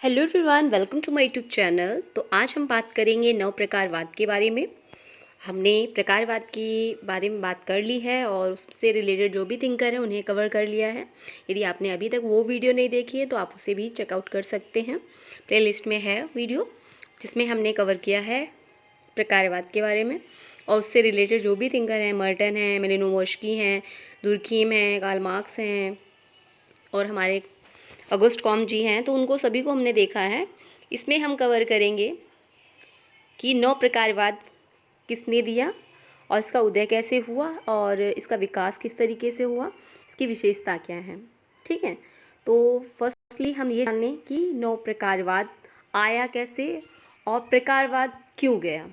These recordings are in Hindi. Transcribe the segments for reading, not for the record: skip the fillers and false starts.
Hello everyone, welcome to my YouTube channel. तो आज हम बात करेंगे नव प्रकारवाद के बारे में। हमने प्रकारवाद के बारे में बात कर ली है और उससे रिलेटेड जो भी थिंकर हैं उन्हें कवर कर लिया है। यदि आपने अभी तक वो वीडियो नहीं देखी है तो आप उसे भी चेकआउट कर सकते हैं। प्लेलिस्ट में है वीडियो जिसमें हमने कवर किया है प्रकारवाद के बारे में और उससे रिलेटेड जो भी थिंकर हैं, मर्टन हैं, मेलिनोवस्की हैं, दुर्खीम हैं, कार्ल मार्क्स हैं और हमारे ऑगस्ट कॉम्ट जी हैं, तो उनको सभी को हमने देखा है। इसमें हम कवर करेंगे कि नौ प्रकारवाद किसने दिया और इसका उदय कैसे हुआ और इसका विकास किस तरीके से हुआ, इसकी विशेषता क्या है। ठीक है, तो फर्स्टली हम ये जान लें कि नौ प्रकारवाद आया कैसे और प्रकारवाद क्यों गया।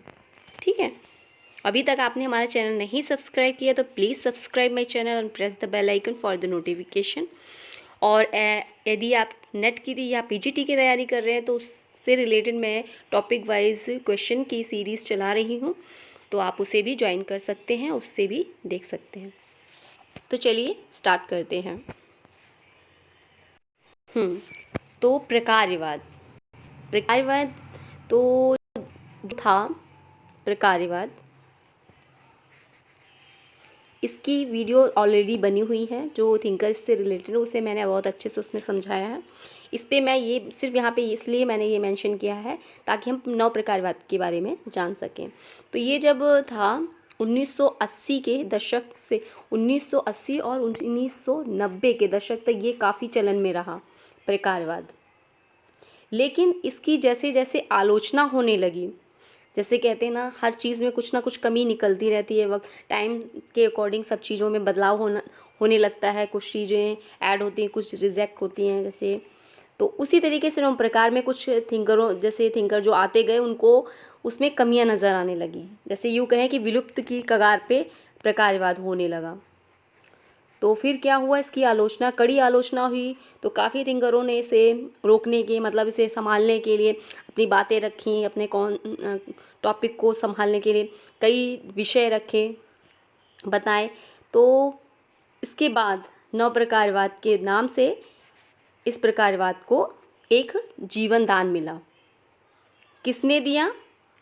ठीक है, अभी तक आपने हमारा चैनल नहीं सब्सक्राइब किया तो please subscribe my channel and press the bell icon for the notification. और यदि आप नेट की या पीजीटी की तैयारी कर रहे हैं तो उससे रिलेटेड मैं टॉपिक वाइज क्वेश्चन की सीरीज़ चला रही हूँ, तो आप उसे भी ज्वाइन कर सकते हैं, उससे भी देख सकते हैं। तो चलिए स्टार्ट करते हैं। तो प्रकारवाद तो था प्रकारवाद, इसकी वीडियो ऑलरेडी बनी हुई है जो थिंकर से रिलेटेड है, उसे मैंने बहुत अच्छे से उसमें समझाया है। इस पर मैं ये सिर्फ यहाँ पे इसलिए मैंने ये मेंशन किया है ताकि हम नौ प्रकारवाद के बारे में जान सकें। तो ये जब था 1980 के दशक से 1980 और 1990 के दशक तक ये काफ़ी चलन में रहा प्रकारवाद। लेकिन इसकी जैसे जैसे आलोचना होने लगी, जैसे कहते हैं ना, हर चीज़ में कुछ ना कुछ कमी निकलती रहती है, वक्त टाइम के अकॉर्डिंग सब चीज़ों में बदलाव होने लगता है, कुछ चीज़ें ऐड होती हैं, कुछ रिजेक्ट होती हैं जैसे। तो उसी तरीके से नौ प्रकार में कुछ थिंकर जो आते गए उनको उसमें कमियां नज़र आने लगी। जैसे यूँ कहें कि विलुप्त की कगार पे प्रकारवाद होने लगा। तो फिर क्या हुआ, इसकी आलोचना, कड़ी आलोचना हुई। तो काफ़ी थिंकरों ने इसे रोकने के, मतलब इसे संभालने के लिए अपनी बातें रखी, अपने टॉपिक को संभालने के लिए कई विषय रखे, बताए। तो इसके बाद नव प्रकारवाद के नाम से इस प्रकारवाद को एक जीवन दान मिला। किसने दिया?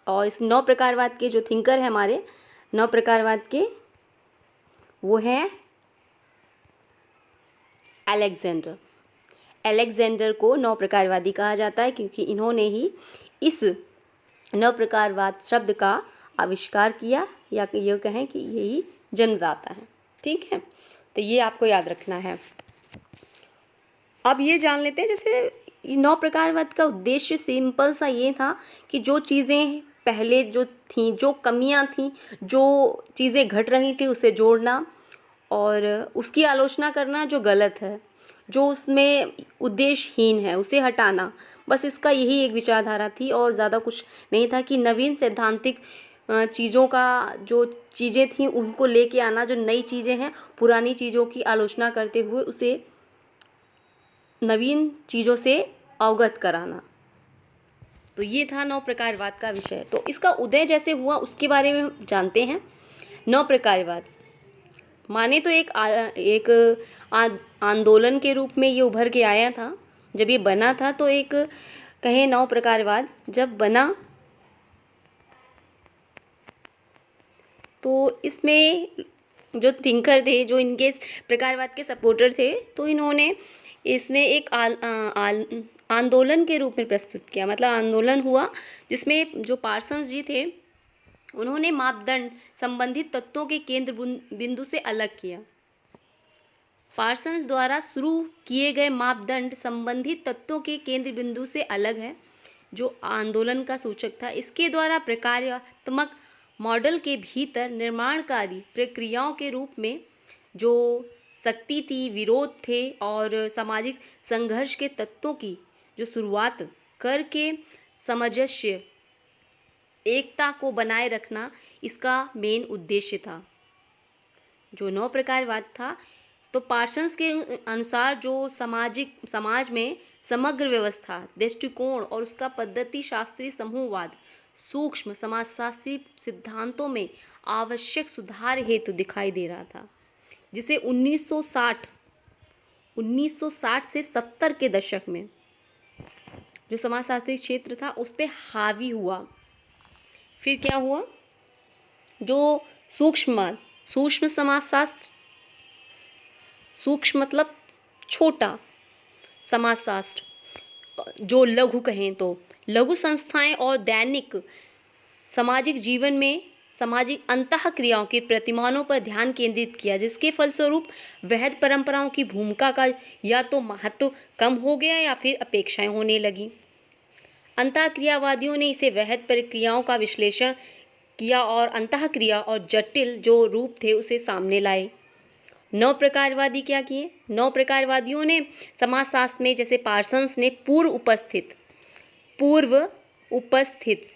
और इस नव प्रकारवाद के जो थिंकर हैं हमारे नव प्रकारवाद के, वो हैं अलेक्जेंडर को नव प्रकारवादी कहा जाता है क्योंकि इन्होंने ही इस नव प्रकारवाद शब्द का आविष्कार किया, या ये कहें कि यही जन्मदाता है। ठीक है, तो ये आपको याद रखना है। अब ये जान लेते हैं, जैसे नौ प्रकारवाद का उद्देश्य सिंपल सा ये था कि जो चीज़ें पहले जो थी, जो कमियां थी, जो चीज़ें घट रही थी, उसे जोड़ना और उसकी आलोचना करना जो गलत है, जो उसमें उद्देश्यहीन है, उसे हटाना। बस इसका यही एक विचारधारा थी और ज़्यादा कुछ नहीं था कि नवीन सैद्धांतिक चीज़ों का, जो चीज़ें थी उनको लेके आना, जो नई चीज़ें हैं पुरानी चीज़ों की आलोचना करते हुए उसे नवीन चीज़ों से अवगत कराना। तो ये था नौ प्रकारवाद का विषय। तो इसका उदय जैसे हुआ उसके बारे में जानते हैं। नौ प्रकारवाद माने तो एक आंदोलन के रूप में ये उभर के आया था। जब ये बना था तो एक कहे नौ प्रकारवाद जब बना तो इसमें जो थिंकर थे, जो इनके प्रकारवाद के सपोर्टर थे, तो इन्होंने इसमें एक आंदोलन के रूप में प्रस्तुत किया। मतलब आंदोलन हुआ जिसमें जो पार्सन्स जी थे उन्होंने मापदंड संबंधित तत्वों के केंद्र बिंदु से अलग किया। पार्सन्स द्वारा शुरू किए गए मापदंड संबंधित तत्वों के केंद्र बिंदु से अलग है, जो आंदोलन का सूचक था। इसके द्वारा प्रकार्यात्मक मॉडल के भीतर निर्माणकारी प्रक्रियाओं के रूप में जो शक्ति थी, विरोध थे और सामाजिक संघर्ष के तत्वों की जो शुरुआत करके सामंजस्य, एकता को बनाए रखना इसका मेन उद्देश्य था। जो नौ प्रकारवाद था, तो पार्सन्स के अनुसार जो समाज में समग्र व्यवस्था, दृष्टिकोण और उसका पद्धति शास्त्रीय समूहवाद सूक्ष्म समाजशास्त्री सिद्धांतों में आवश्यक सुधार हेतु दिखाई दे रहा था, जिसे 1960 से 70 के दशक में जो समाजशास्त्री क्षेत्र था उस पे हावी हुआ। फिर क्या हुआ, जो सूक्ष्म समाजशास्त्र, सूक्ष्म मतलब छोटा समाजशास्त्र, जो लघु कहें तो लघु संस्थाएं और दैनिक सामाजिक जीवन में सामाजिक अंतःक्रियाओं के प्रतिमानों पर ध्यान केंद्रित किया, जिसके फलस्वरूप वैध परंपराओं की भूमिका का या तो महत्व कम हो गया या फिर अपेक्षाएं होने लगी। अंतःक्रियावादियों ने इसे वैध प्रक्रियाओं का विश्लेषण किया और अंतःक्रिया और जटिल जो रूप थे उसे सामने लाए। नव प्रकारवादी क्या किए, नव प्रकारवादियों ने समाजशास्त्र में, जैसे पार्सन्स ने पूर्व उपस्थित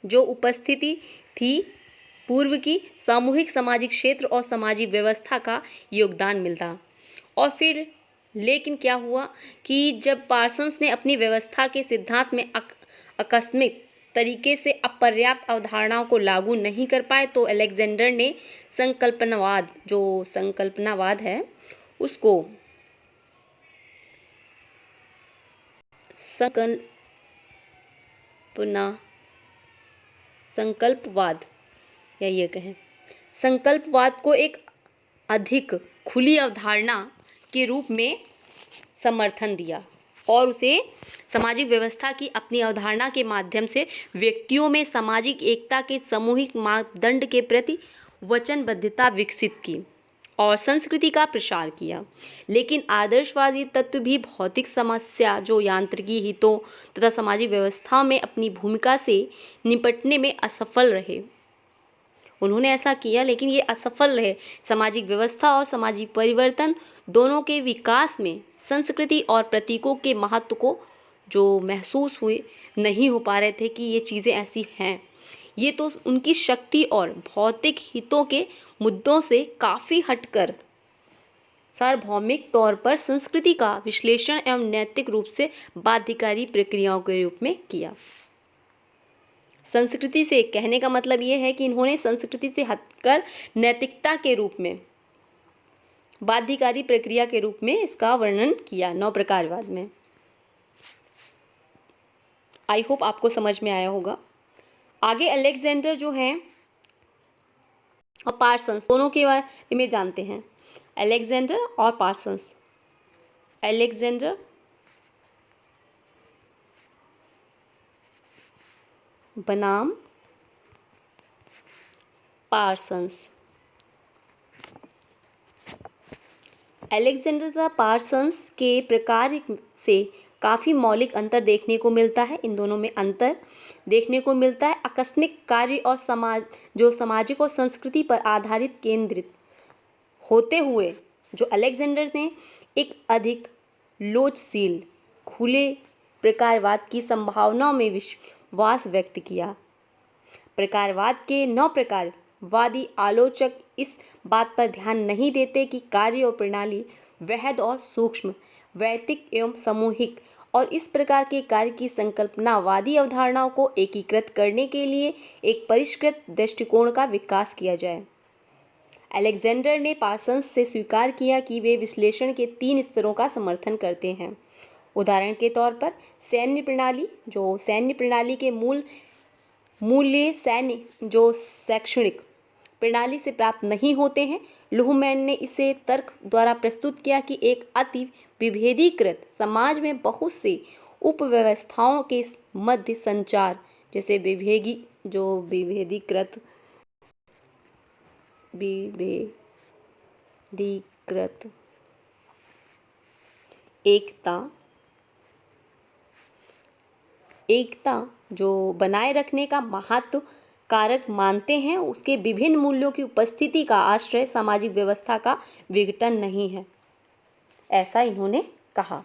जो उपस्थिति थी पूर्व की सामूहिक सामाजिक क्षेत्र और सामाजिक व्यवस्था का योगदान मिलता। और फिर लेकिन क्या हुआ कि जब पार्सन्स ने अपनी व्यवस्था के सिद्धांत में आकस्मिक तरीके से अपर्याप्त अवधारणाओं को लागू नहीं कर पाए, तो अलेक्जेंडर ने संकल्पनावाद है उसको संकल्पवाद या ये कहें संकल्पवाद को एक अधिक खुली अवधारणा के रूप में समर्थन दिया और उसे सामाजिक व्यवस्था की अपनी अवधारणा के माध्यम से व्यक्तियों में सामाजिक एकता के सामूहिक मापदंड के प्रति वचनबद्धता विकसित की और संस्कृति का प्रसार किया। लेकिन आदर्शवादी तत्व भी भौतिक समस्या, जो यांत्रिकी हितों तथा सामाजिक व्यवस्था में अपनी भूमिका से निपटने में असफल रहे। उन्होंने ऐसा किया लेकिन ये असफल रहे। सामाजिक व्यवस्था और सामाजिक परिवर्तन दोनों के विकास में संस्कृति और प्रतीकों के महत्व को जो महसूस हुए नहीं हो पा रहे थे कि ये चीज़ें ऐसी हैं, ये तो उनकी शक्ति और भौतिक हितों के मुद्दों से काफ़ी हटकर सार्वभौमिक तौर पर संस्कृति का विश्लेषण एवं नैतिक रूप से बाध्यकारी प्रक्रियाओं के रूप में किया। संस्कृति से कहने का मतलब ये है कि इन्होंने संस्कृति से हटकर नैतिकता के रूप में, बाध्यकारी प्रक्रिया के रूप में इसका वर्णन किया नव प्रकारवाद में। आई होप आपको समझ में आया होगा। आगे अलेक्जेंडर जो हैं और पार्सन्स, दोनों के बारे में जानते हैं। अलेक्जेंडर और पार्सन्स। अलेक्जेंडर बनाम पार्सन्स। अलेक्जेंडर तथा पार्सन्स के प्रकार से काफ़ी मौलिक अंतर देखने को मिलता है। इन दोनों में अंतर देखने को मिलता है। आकस्मिक कार्य और सामाजिक और संस्कृति पर आधारित केंद्रित होते हुए जो अलेक्जेंडर ने एक अधिक लोचशील खुले प्रकारवाद की संभावनाओं में विश्वास व्यक्त किया। प्रकारवाद के नौ प्रकारवादी आलोचक इस बात पर ध्यान नहीं देते कि कार्य और प्रणाली वैध और सूक्ष्म, वैयक्तिक एवं सामूहिक और इस प्रकार के कार्य की संकल्पनावादी अवधारणाओं को एकीकृत करने के लिए एक परिष्कृत दृष्टिकोण का विकास किया जाए। अलेक्जेंडर ने पार्सन्स से स्वीकार किया कि वे विश्लेषण के 3 स्तरों का समर्थन करते हैं। उदाहरण के तौर पर सैन्य प्रणाली के मूल्य सैन्य जो शैक्षणिक प्रणाली से प्राप्त नहीं होते हैं। लुहमैन ने इसे तर्क द्वारा प्रस्तुत किया कि एक अति विभेदीकृत समाज में बहुत से उपव्यवस्थाओं के मध्य संचार, जैसे विभेदीकृत एकता जो बनाए रखने का महत्व कारक मानते हैं, उसके विभिन्न मूल्यों की उपस्थिति का आश्रय सामाजिक व्यवस्था का विघटन नहीं है, ऐसा इन्होंने कहा।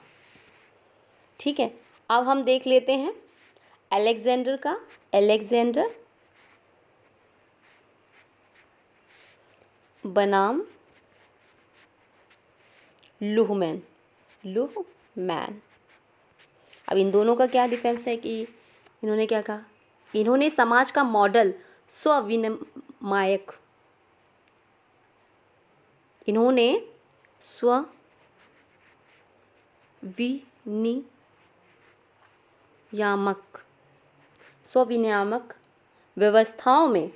ठीक है, अब हम देख लेते हैं अलेक्जेंडर का। अलेक्जेंडर बनाम लुहमैन। अब इन दोनों का क्या डिफरेंस है कि इन्होंने क्या कहा, इन्होंने समाज का मॉडल स्वविनियामक, इन्होंने स्वविनियामक स्वविनियामक व्यवस्थाओं में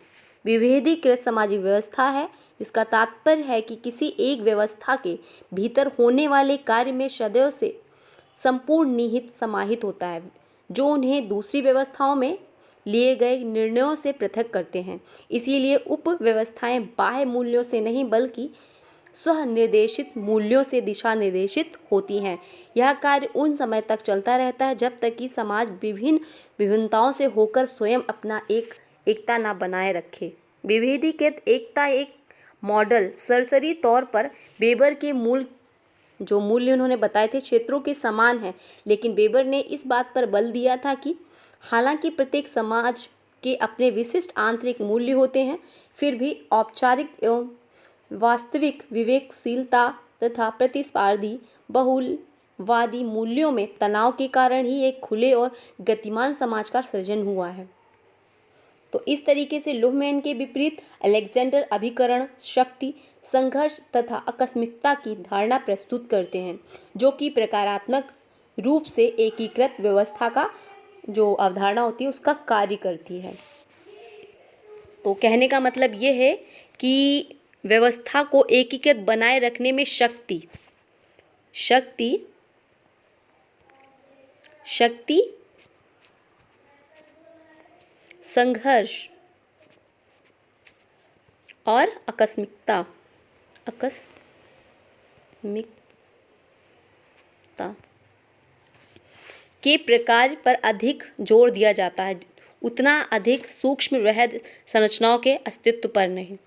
विभेदीकृत सामाजिक व्यवस्था है, जिसका तात्पर्य है कि किसी एक व्यवस्था के भीतर होने वाले कार्य में सदैव से संपूर्ण निहित समाहित होता है, जो उन्हें दूसरी व्यवस्थाओं में लिए गए निर्णयों से पृथक करते हैं। इसीलिए उप व्यवस्थाएं बाह्य मूल्यों से नहीं बल्कि स्वनिर्देशित मूल्यों से दिशा निर्देशित होती हैं। यह कार्य उन समय तक चलता रहता है जब तक कि समाज विभिन्न विभिन्नताओं से होकर स्वयं अपना एकता न बनाए रखे। विभेदीकृत एकता एक मॉडल सरसरी तौर पर वेबर के मूल्य उन्होंने बताए थे क्षेत्रों के समान है, लेकिन वेबर ने इस बात पर बल दिया था कि हालांकि प्रत्येक समाज के अपने विशिष्ट आंतरिक मूल्य होते हैं, फिर भी औपचारिक एवं वास्तविक विवेकशीलता तथा प्रतिस्पर्धी बहुलवादी मूल्यों में तनाव के कारण ही एक खुले और गतिमान समाज का सृजन हुआ है। तो इस तरीके से लुहमैन के विपरीत अलेक्जेंडर अभिकरण, शक्ति, संघर्ष तथा आकस्मिकता की धारणा प्रस्तुत करते हैं, जो कि प्रकारात्मक रूप से एकीकृत व्यवस्था का जो अवधारणा होती है उसका कार्य करती है। तो कहने का मतलब ये है कि व्यवस्था को एकीकृत बनाए रखने में शक्ति संघर्ष और आकस्मिकता के प्रकार पर अधिक जोर दिया जाता है, उतना अधिक सूक्ष्म वृहद संरचनाओं के अस्तित्व पर नहीं।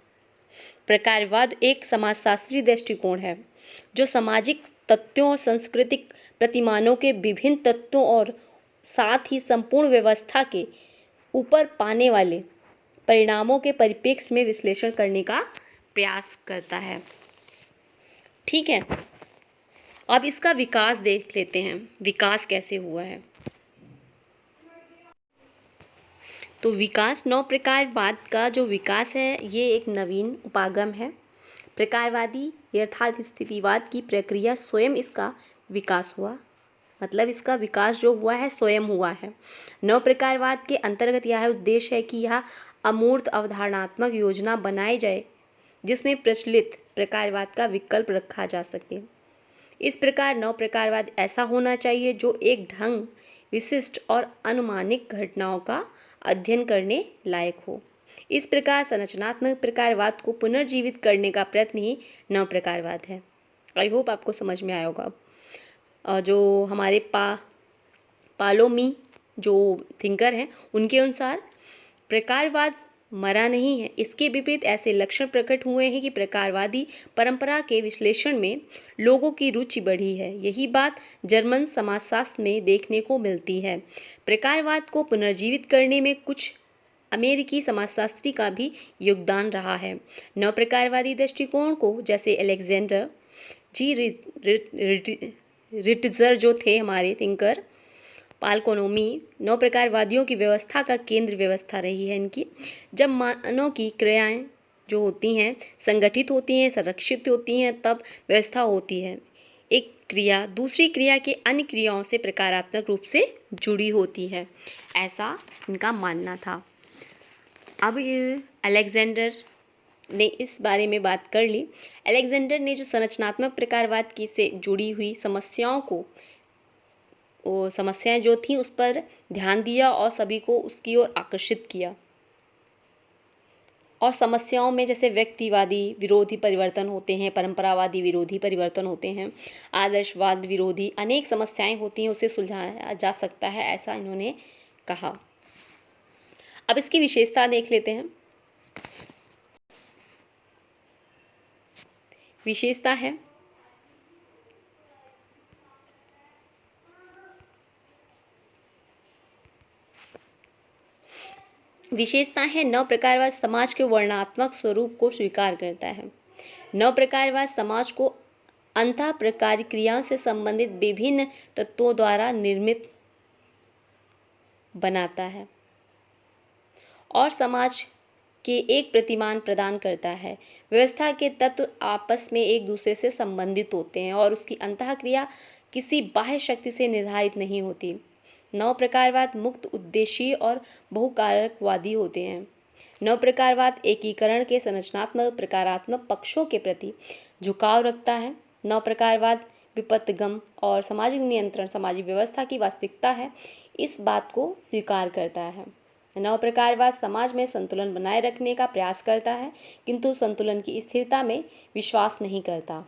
प्रकारवाद एक समाजशास्त्री दृष्टिकोण है जो सामाजिक तत्वों और सांस्कृतिक प्रतिमानों के विभिन्न तत्वों और साथ ही संपूर्ण व्यवस्था के ऊपर पाने वाले परिणामों के परिप्रेक्ष्य में विश्लेषण करने का प्रयास करता है। ठीक है, अब इसका विकास देख लेते हैं, विकास कैसे हुआ है। तो विकास नौ प्रकारवाद का जो विकास है ये एक नवीन उपागम है। प्रकारवादी यथार्थ स्थितिवाद की प्रक्रिया स्वयं इसका विकास हुआ, मतलब इसका विकास जो हुआ है स्वयं हुआ है। नव प्रकारवाद के अंतर्गत यह उद्देश्य है कि यह अमूर्त अवधारणात्मक योजना बनाई जाए जिसमें प्रचलित प्रकारवाद का विकल्प रखा जा सके। इस प्रकार नव प्रकारवाद ऐसा होना चाहिए जो एक ढंग विशिष्ट और अनुमानिक घटनाओं का अध्ययन करने लायक हो। इस प्रकार संरचनात्मक प्रकारवाद को पुनर्जीवित करने का प्रयत्न ही नव प्रकारवाद है। आई होप आपको समझ में आया होगा। जो हमारे पालोमी जो थिंकर हैं उनके अनुसार प्रकारवाद मरा नहीं है, इसके विपरीत ऐसे लक्षण प्रकट हुए हैं कि प्रकारवादी परंपरा के विश्लेषण में लोगों की रुचि बढ़ी है। यही बात जर्मन समाजशास्त्र में देखने को मिलती है। प्रकारवाद को पुनर्जीवित करने में कुछ अमेरिकी समाजशास्त्री का भी योगदान रहा है। नव प्रकारवादी दृष्टिकोण को जैसे अलेक्जेंडर जी रिटजर जो थे हमारे थिंकर, पालकोनोमी नौ प्रकारवादियों की व्यवस्था का केंद्र व्यवस्था रही है इनकी। जब मानव की क्रियाएं जो होती हैं संगठित होती हैं, संरक्षित होती हैं, तब व्यवस्था होती है। एक क्रिया दूसरी क्रिया के अन्य क्रियाओं से प्रकारात्मक रूप से जुड़ी होती है, ऐसा इनका मानना था। अब अलेक्जेंडर ने इस बारे में बात कर ली। अलेक्जेंडर ने जो संरचनात्मक प्रकारवाद की से जुड़ी हुई समस्याएं जो थी उस पर ध्यान दिया और सभी को उसकी ओर आकर्षित किया। और समस्याओं में जैसे व्यक्तिवादी विरोधी परिवर्तन होते हैं, परंपरावादी विरोधी परिवर्तन होते हैं, आदर्शवाद विरोधी अनेक समस्याएं होती हैं, उसे सुलझाया जा सकता है, ऐसा इन्होंने कहा। अब इसकी विशेषता देख लेते हैं। विशेषता है नव प्रकारवाद समाज के वर्णात्मक स्वरूप को स्वीकार करता है। नव प्रकारवाद समाज को अंतः प्रकार क्रियाओं से संबंधित विभिन्न तत्वों द्वारा निर्मित बनाता है और समाज के एक प्रतिमान प्रदान करता है। व्यवस्था के तत्व आपस में एक दूसरे से संबंधित होते हैं और उसकी अंतःक्रिया किसी बाह्य शक्ति से निर्धारित नहीं होती। नव प्रकारवाद मुक्त उद्देशीय और बहुकारकवादी होते हैं। नव प्रकारवाद एकीकरण के संरचनात्मक प्रकारात्मक पक्षों के प्रति झुकाव रखता है। नव प्रकारवाद विपथगम और सामाजिक नियंत्रण सामाजिक व्यवस्था की वास्तविकता है, इस बात को स्वीकार करता है। नव प्रकारवाद समाज में संतुलन बनाए रखने का प्रयास करता है, किंतु संतुलन की स्थिरता में विश्वास नहीं करता।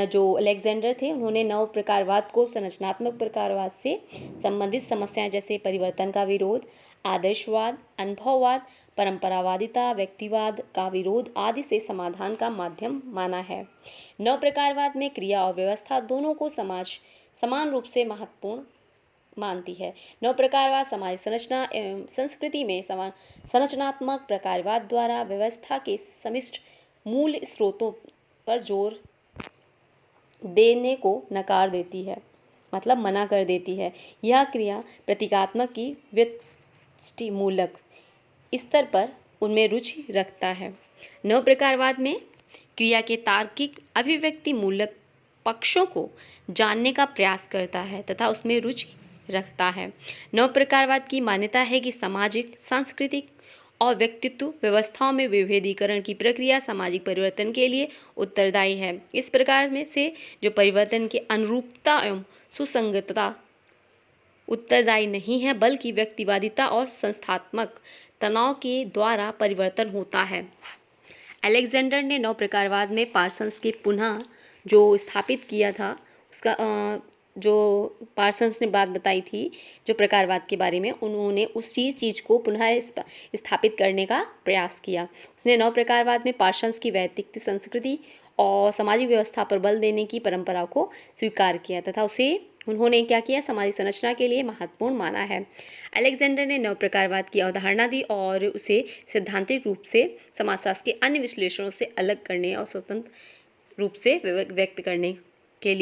जो अलेक्जेंडर थे, उन्होंने नव प्रकारवाद को संरचनात्मक प्रकारवाद से संबंधित समस्याएं जैसे परिवर्तन का विरोध, आदर्शवाद, अनुभववाद, परंपरावादिता, व्यक्तिवाद का विरोध आदि से समाधान का माध्यम माना है। नव प्रकारवाद में क्रिया और व्यवस्था दोनों को समाज समान रूप से महत्वपूर्ण मानती है। नव प्रकारवाद समाज संरचना एवं संस्कृति में संरचनात्मक प्रकारवाद द्वारा व्यवस्था के समिष्ट मूल स्रोतों पर जोर देने को नकार देती है, मतलब मना कर देती है। यह क्रिया प्रतीकात्मक की व्यष्टिमूलक स्तर पर उनमें रुचि रखता है। नव प्रकारवाद में क्रिया के तार्किक अभिव्यक्ति मूलक पक्षों को जानने का प्रयास करता है तथा उसमें रुचि रखता है। नव प्रकारवाद की मान्यता है कि सामाजिक, सांस्कृतिक और व्यक्तित्व व्यवस्थाओं में विभेदीकरण की प्रक्रिया सामाजिक परिवर्तन के लिए उत्तरदायी है। इस प्रकार में से जो परिवर्तन की अनुरूपता एवं सुसंगतता उत्तरदायी नहीं है, बल्कि व्यक्तिवादिता और संस्थात्मक तनाव के द्वारा परिवर्तन होता है। अलेक्जेंडर ने नव प्रकारवाद में पार्सन्स के पुनः जो स्थापित किया था, उसका जो पार्सन्स ने बात बताई थी जो प्रकारवाद के बारे में, उन्होंने उस चीज़ को पुनः स्थापित करने का प्रयास किया। उसने नव प्रकारवाद में पार्सन्स की वैयक्तिक संस्कृति और सामाजिक व्यवस्था पर बल देने की परंपरा को स्वीकार किया तथा उसे उन्होंने क्या किया, सामाजिक संरचना के लिए महत्वपूर्ण माना है। अलेक्जेंडर ने नव प्रकारवाद की अवधारणा दी और उसे सैद्धांतिक रूप से समाजशास्त्र के अन्य विश्लेषणों से अलग करने और स्वतंत्र रूप से व्यक्त करने के लिए